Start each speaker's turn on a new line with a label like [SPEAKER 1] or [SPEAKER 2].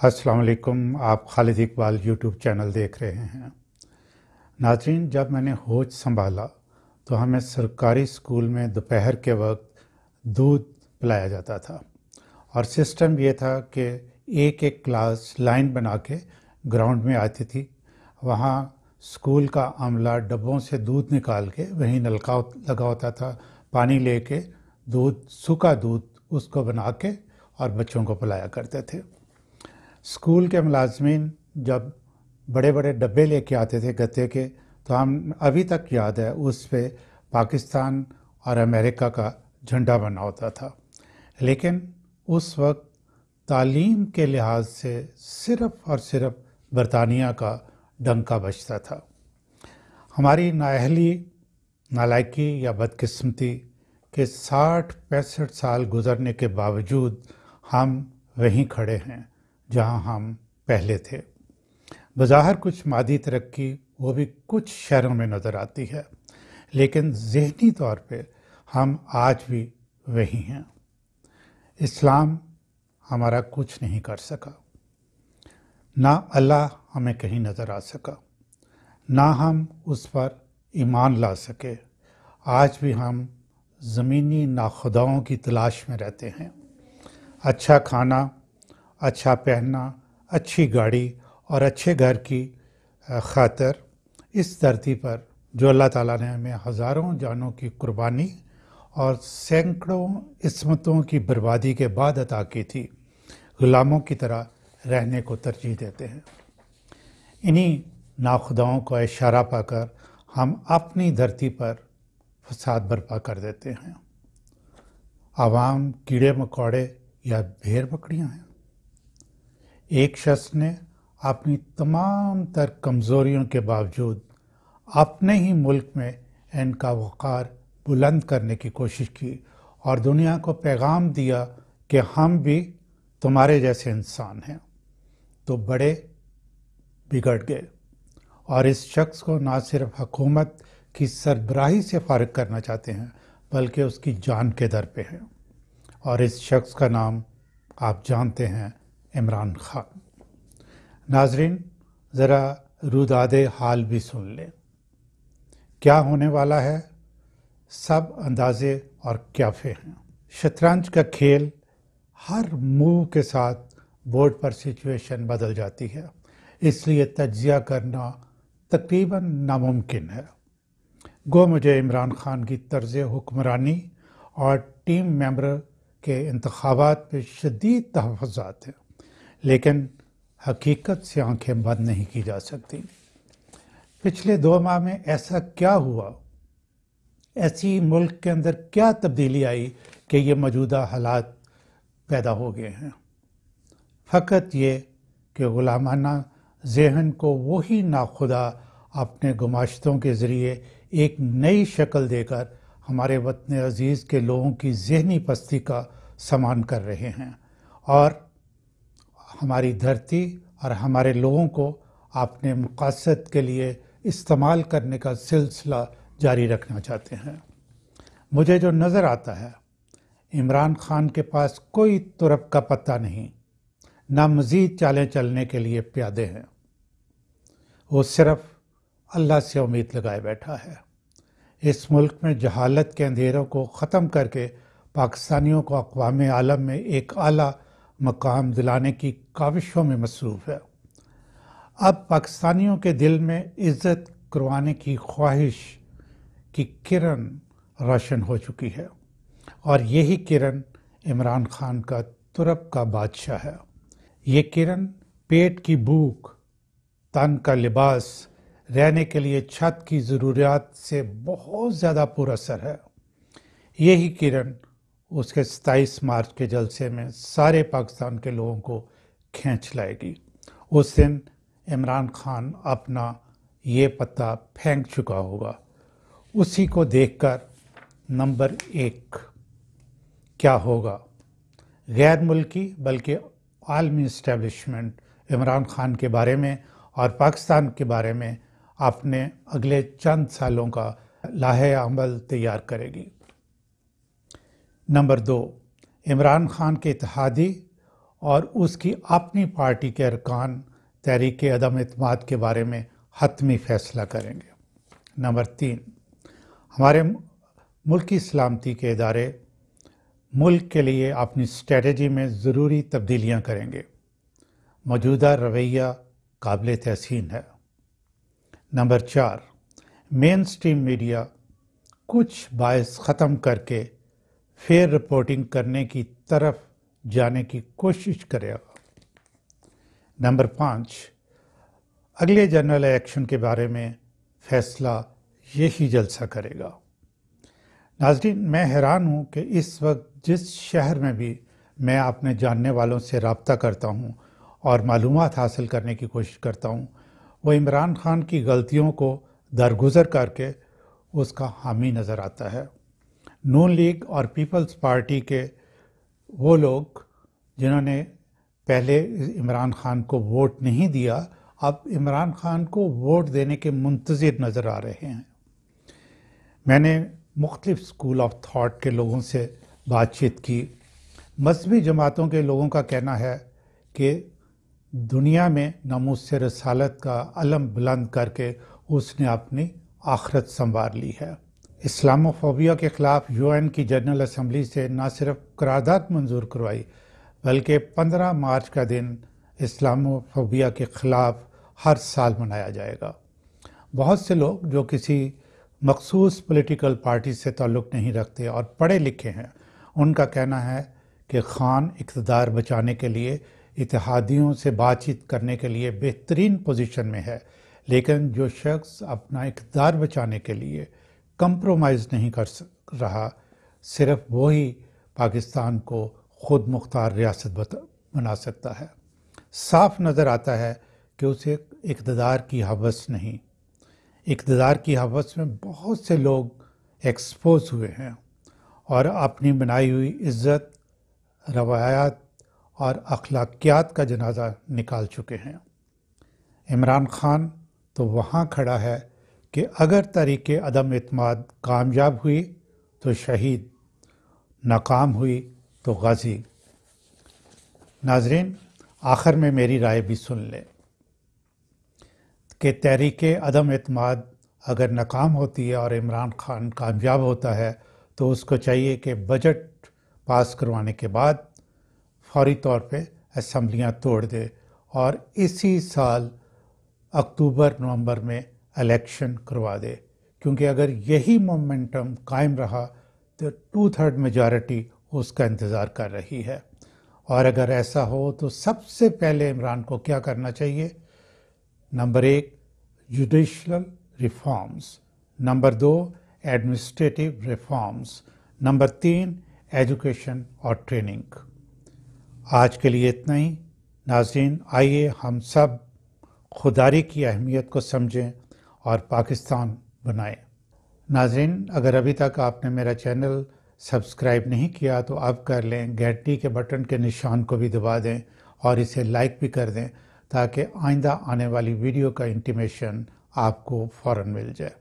[SPEAKER 1] السلام علیکم، آپ خالد اقبال یوٹیوب چینل دیکھ رہے ہیں۔ ناظرین، جب میں نے ہوش سنبھالا تو ہمیں سرکاری اسکول میں دوپہر کے وقت دودھ پلایا جاتا تھا، اور سسٹم یہ تھا کہ ایک ایک کلاس لائن بنا کے گراؤنڈ میں آتی تھی۔ وہاں اسکول کا عملہ ڈبوں سے دودھ نکال کے وہیں نلکا لگا ہوتا تھا، پانی لے کے سوکھا دودھ اس کو بنا کے اور بچوں کو پلایا کرتے تھے۔ اسکول کے ملازمین جب بڑے بڑے ڈبے لے کے آتے تھے گتے کے، تو ہم ابھی تک یاد ہے اس پہ پاکستان اور امریکہ کا جھنڈا بنا ہوتا تھا، لیکن اس وقت تعلیم کے لحاظ سے صرف اور صرف برطانیہ کا ڈنکا بجتا تھا۔ ہماری نااہلی، نالائکی یا بدقسمتی کے 60-65 سال گزرنے کے باوجود ہم وہیں کھڑے ہیں جہاں ہم پہلے تھے۔ بظاہر کچھ مادی ترقی وہ بھی کچھ شہروں میں نظر آتی ہے، لیکن ذہنی طور پہ ہم آج بھی وہی ہیں۔ اسلام ہمارا کچھ نہیں کر سکا، نہ اللہ ہمیں کہیں نظر آ سکا، نہ ہم اس پر ایمان لا سکے۔ آج بھی ہم زمینی ناخداؤں کی تلاش میں رہتے ہیں۔ اچھا کھانا، اچھا پہننا، اچھی گاڑی اور اچھے گھر کی خاطر اس دھرتی پر جو اللہ تعالیٰ نے ہمیں ہزاروں جانوں کی قربانی اور سینکڑوں عصمتوں کی بربادی کے بعد عطا کی تھی، غلاموں کی طرح رہنے کو ترجیح دیتے ہیں۔ انہی ناخداؤں کو اشارہ پا کر ہم اپنی دھرتی پر فساد برپا کر دیتے ہیں۔ عوام کیڑے مکوڑے یا بھیڑ بکریاں ہیں؟ ایک شخص نے اپنی تمام تر کمزوریوں کے باوجود اپنے ہی ملک میں ان کا وقار بلند کرنے کی کوشش کی اور دنیا کو پیغام دیا کہ ہم بھی تمہارے جیسے انسان ہیں، تو بڑے بگڑ گئے، اور اس شخص کو نہ صرف حکومت کی سربراہی سے فارغ کرنا چاہتے ہیں بلکہ اس کی جان کے در پہ ہیں، اور اس شخص کا نام آپ جانتے ہیں، عمران خان۔ ناظرین، ذرا روداد حال بھی سن لیں۔ کیا ہونے والا ہے؟ سب اندازے اور کیافے ہیں۔ شطرنج کا کھیل ہر موو کے ساتھ بورڈ پر سچویشن بدل جاتی ہے، اس لیے تجزیہ کرنا تقریباً ناممکن ہے۔ گو مجھے عمران خان کی طرز حکمرانی اور ٹیم ممبر کے انتخابات پہ شدید تحفظات ہیں، لیکن حقیقت سے آنکھیں بند نہیں کی جا سکتی۔ پچھلے 2 ماہ میں ایسا کیا ہوا، ایسی ملک کے اندر کیا تبدیلی آئی کہ یہ موجودہ حالات پیدا ہو گئے ہیں؟ فقط یہ کہ غلامانہ ذہن کو وہی ناخدا اپنے گماشتوں کے ذریعے ایک نئی شکل دے کر ہمارے وطن عزیز کے لوگوں کی ذہنی پستی کا سامان کر رہے ہیں، اور ہماری دھرتی اور ہمارے لوگوں کو اپنے مقاصد کے لیے استعمال کرنے کا سلسلہ جاری رکھنا چاہتے ہیں۔ مجھے جو نظر آتا ہے، عمران خان کے پاس کوئی ترپ کا پتہ نہیں، نہ مزید چالیں چلنے کے لیے پیادے ہیں۔ وہ صرف اللہ سے امید لگائے بیٹھا ہے۔ اس ملک میں جہالت کے اندھیروں کو ختم کر کے پاکستانیوں کو اقوام عالم میں ایک اعلیٰ مقام دلانے کی کاوشوں میں مصروف ہے۔ اب پاکستانیوں کے دل میں عزت کروانے کی خواہش کی کرن روشن ہو چکی ہے، اور یہی کرن عمران خان کا ترپ کا بادشاہ ہے۔ یہ کرن پیٹ کی بھوک، تن کا لباس، رہنے کے لیے چھت کی ضروریات سے بہت زیادہ پر اثر ہے۔ یہی کرن اس کے 27 مارچ کے جلسے میں سارے پاکستان کے لوگوں کو کھینچ لائے گی۔ اس دن عمران خان اپنا یہ پتہ پھینک چکا ہوگا۔ اسی کو دیکھ کر نمبر 1 کیا ہوگا؟ غیر ملکی بلکہ عالمی اسٹیبلشمنٹ عمران خان کے بارے میں اور پاکستان کے بارے میں اپنے اگلے چند سالوں کا لائحہ عمل تیار کرے گی۔ نمبر 2، عمران خان کے اتحادی اور اس کی اپنی پارٹی کے ارکان تحریک عدم اعتماد کے بارے میں حتمی فیصلہ کریں گے۔ نمبر 3، ہمارے ملکی سلامتی کے ادارے ملک کے لیے اپنی اسٹریٹجی میں ضروری تبدیلیاں کریں گے۔ موجودہ رویہ قابل تحسین ہے۔ نمبر 4، مین سٹریم میڈیا کچھ باعث ختم کر کے فیئر رپورٹنگ کرنے کی طرف جانے کی کوشش کرے گا۔ نمبر 5، اگلے جنرل الیکشن کے بارے میں فیصلہ یہی جلسہ کرے گا۔ ناظرین، میں حیران ہوں کہ اس وقت جس شہر میں بھی میں اپنے جاننے والوں سے رابطہ کرتا ہوں اور معلومات حاصل کرنے کی کوشش کرتا ہوں، وہ عمران خان کی غلطیوں کو درگزر کر کے اس کا حامی نظر آتا ہے۔ نون لیگ اور پیپلز پارٹی کے وہ لوگ جنہوں نے پہلے عمران خان کو ووٹ نہیں دیا، اب عمران خان کو ووٹ دینے کے منتظر نظر آ رہے ہیں۔ میں نے مختلف اسکول آف تھاٹ کے لوگوں سے بات چیت کی۔ مذہبی جماعتوں کے لوگوں کا کہنا ہے کہ دنیا میں ناموس رسالت کا علم بلند کر کے اس نے اپنی آخرت سنوار لی ہے۔ اسلامو فوبیا کے خلاف UN کی جنرل اسمبلی سے نہ صرف قرارداد منظور کروائی بلکہ 15 مارچ کا دن اسلامو فوبیا کے خلاف ہر سال منایا جائے گا۔ بہت سے لوگ جو کسی مخصوص پولیٹیکل پارٹی سے تعلق نہیں رکھتے اور پڑھے لکھے ہیں، ان کا کہنا ہے کہ خان اقتدار بچانے کے لیے اتحادیوں سے بات چیت کرنے کے لیے بہترین پوزیشن میں ہے، لیکن جو شخص اپنا اقتدار بچانے کے لیے کمپرومائز نہیں کر رہا، صرف وہی پاکستان کو خود مختار ریاست بنا سکتا ہے۔ صاف نظر آتا ہے کہ اسے اقتدار کی ہوس نہیں۔ اقتدار کی ہوس میں بہت سے لوگ ایکسپوز ہوئے ہیں اور اپنی بنائی ہوئی عزت، روایات اور اخلاقیات کا جنازہ نکال چکے ہیں۔ عمران خان تو وہاں کھڑا ہے کہ اگر تحریک عدم اعتماد کامیاب ہوئی تو شہید، ناکام ہوئی تو غازی۔ ناظرین، آخر میں میری رائے بھی سن لیں کہ تحریک عدم اعتماد اگر ناکام ہوتی ہے اور عمران خان کامیاب ہوتا ہے تو اس کو چاہیے کہ بجٹ پاس کروانے کے بعد فوری طور پہ اسمبلیاں توڑ دے اور اسی سال اکتوبر نومبر میں الیکشن کروا دے، کیونکہ اگر یہی مومنٹم قائم رہا تو 2/3 میجارٹی اس کا انتظار کر رہی ہے۔ اور اگر ایسا ہو تو سب سے پہلے عمران کو کیا کرنا چاہیے؟ Number 1، judicial reforms, number 2، administrative reforms, number 3، education اور ٹریننگ۔ آج کے لیے اتنا ہی۔ ناظرین، آئیے ہم سب خودداری کی اہمیت کو سمجھیں اور پاکستان بنائیں۔ ناظرین، اگر ابھی تک آپ نے میرا چینل سبسکرائب نہیں کیا تو اب کر لیں، گھنٹی کے بٹن کے نشان کو بھی دبا دیں اور اسے لائک بھی کر دیں تاکہ آئندہ آنے والی ویڈیو کا انٹیمیشن آپ کو فوراً مل جائے۔